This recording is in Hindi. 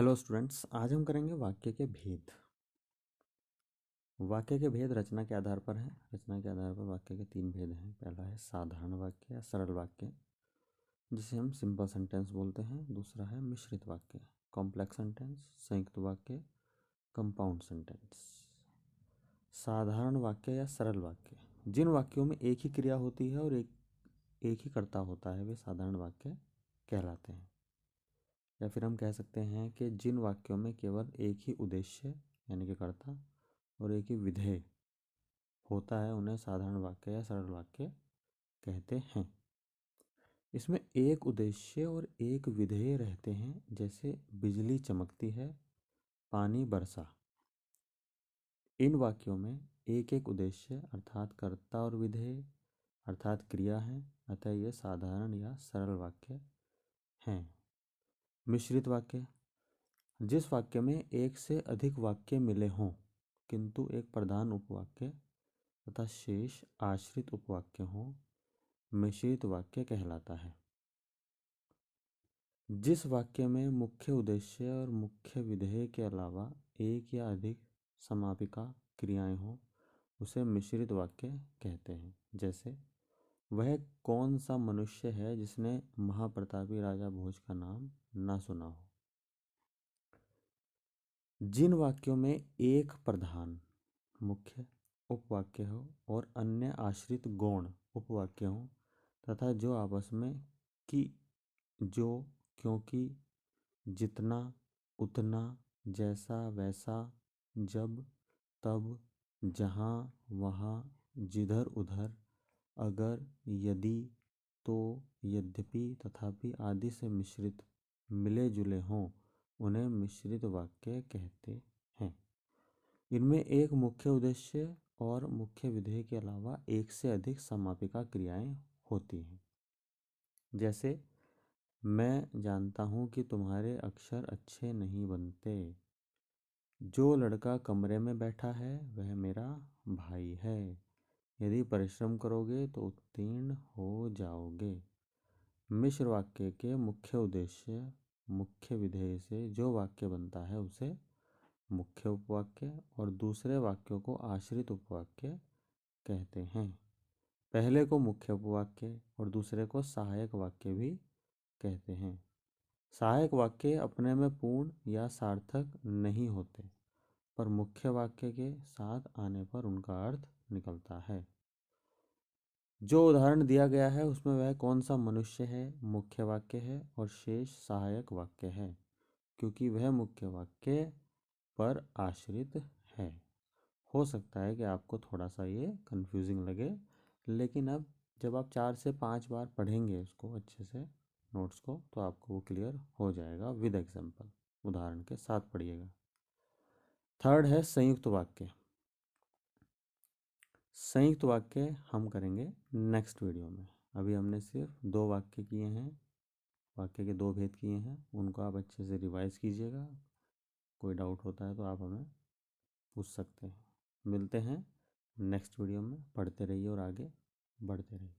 हेलो स्टूडेंट्स, आज हम करेंगे वाक्य के भेद। वाक्य के भेद रचना के आधार पर हैं। रचना के आधार पर वाक्य के 3 भेद हैं। पहला है साधारण वाक्य या सरल वाक्य, जिसे हम सिंपल सेंटेंस बोलते हैं। दूसरा है मिश्रित वाक्य, कॉम्प्लेक्स सेंटेंस, संयुक्त वाक्य, कंपाउंड सेंटेंस। साधारण वाक्य या सरल वाक्य, जिन वाक्यों में एक ही क्रिया होती है और एक ही कर्ता होता है, वे साधारण वाक्य कहलाते हैं। या फिर हम कह सकते हैं कि जिन वाक्यों में केवल एक ही उद्देश्य यानी कि कर्ता और एक ही विधेय होता है, उन्हें साधारण वाक्य या सरल वाक्य कहते हैं। इसमें एक उद्देश्य और एक विधेय रहते हैं, जैसे बिजली चमकती है, पानी बरसा। इन वाक्यों में एक एक उद्देश्य अर्थात कर्ता और विधेय अर्थात क्रिया है, अतः ये साधारण या सरल वाक्य हैं। मिश्रित वाक्य, जिस वाक्य में एक से अधिक वाक्य मिले हों किंतु एक प्रधान उपवाक्य तथा शेष आश्रित उपवाक्य हों, मिश्रित वाक्य कहलाता है। जिस वाक्य में मुख्य उद्देश्य और मुख्य विधेय के अलावा एक या अधिक समापिका क्रियाएं हों, उसे मिश्रित वाक्य कहते हैं। जैसे, वह कौन सा मनुष्य है जिसने महाप्रतापी राजा भोज का नाम ना सुना हो। जिन वाक्यों में एक प्रधान मुख्य उपवाक्य हो और अन्य आश्रित गौण उपवाक्य हो तथा जो आपस में कि, जो, क्योंकि, जितना, उतना, जैसा, वैसा, जब, तब, जहाँ, वहाँ, जिधर, उधर, अगर, यदि, तो, यद्यपि, तथापि आदि से मिश्रित मिले जुले हों, उन्हें मिश्रित वाक्य कहते हैं। इनमें एक मुख्य उद्देश्य और मुख्य विधेय के अलावा एक से अधिक समापिका क्रियाएं होती हैं। जैसे, मैं जानता हूँ कि तुम्हारे अक्षर अच्छे नहीं बनते। जो लड़का कमरे में बैठा है वह मेरा भाई है। यदि परिश्रम करोगे तो उत्तीर्ण हो जाओगे। मिश्र वाक्य के मुख्य उद्देश्य मुख्य विधेय से जो वाक्य बनता है उसे मुख्य उपवाक्य और दूसरे वाक्यों को आश्रित उपवाक्य कहते हैं। पहले को मुख्य उपवाक्य और दूसरे को सहायक वाक्य भी कहते हैं। सहायक वाक्य अपने में पूर्ण या सार्थक नहीं होते, पर मुख्य वाक्य के साथ आने पर उनका अर्थ निकलता है। जो उदाहरण दिया गया है उसमें वह कौन सा मनुष्य है मुख्य वाक्य है और शेष सहायक वाक्य है, क्योंकि वह मुख्य वाक्य पर आश्रित है। हो सकता है कि आपको थोड़ा सा ये कंफ्यूजिंग लगे, लेकिन अब जब आप 4 से 5 बार पढ़ेंगे इसको अच्छे से नोट्स को, तो आपको वो क्लियर हो जाएगा। विद एग्जाम्पल, उदाहरण के साथ पढ़िएगा। थर्ड है संयुक्त वाक्य। संयुक्त वाक्य हम करेंगे नेक्स्ट वीडियो में। अभी हमने सिर्फ 2 वाक्य किए हैं, वाक्य के 2 भेद किए हैं। उनको आप अच्छे से रिवाइज कीजिएगा। कोई डाउट होता है तो आप हमें पूछ सकते हैं। मिलते हैं नेक्स्ट वीडियो में। पढ़ते रहिए और आगे बढ़ते रहिए।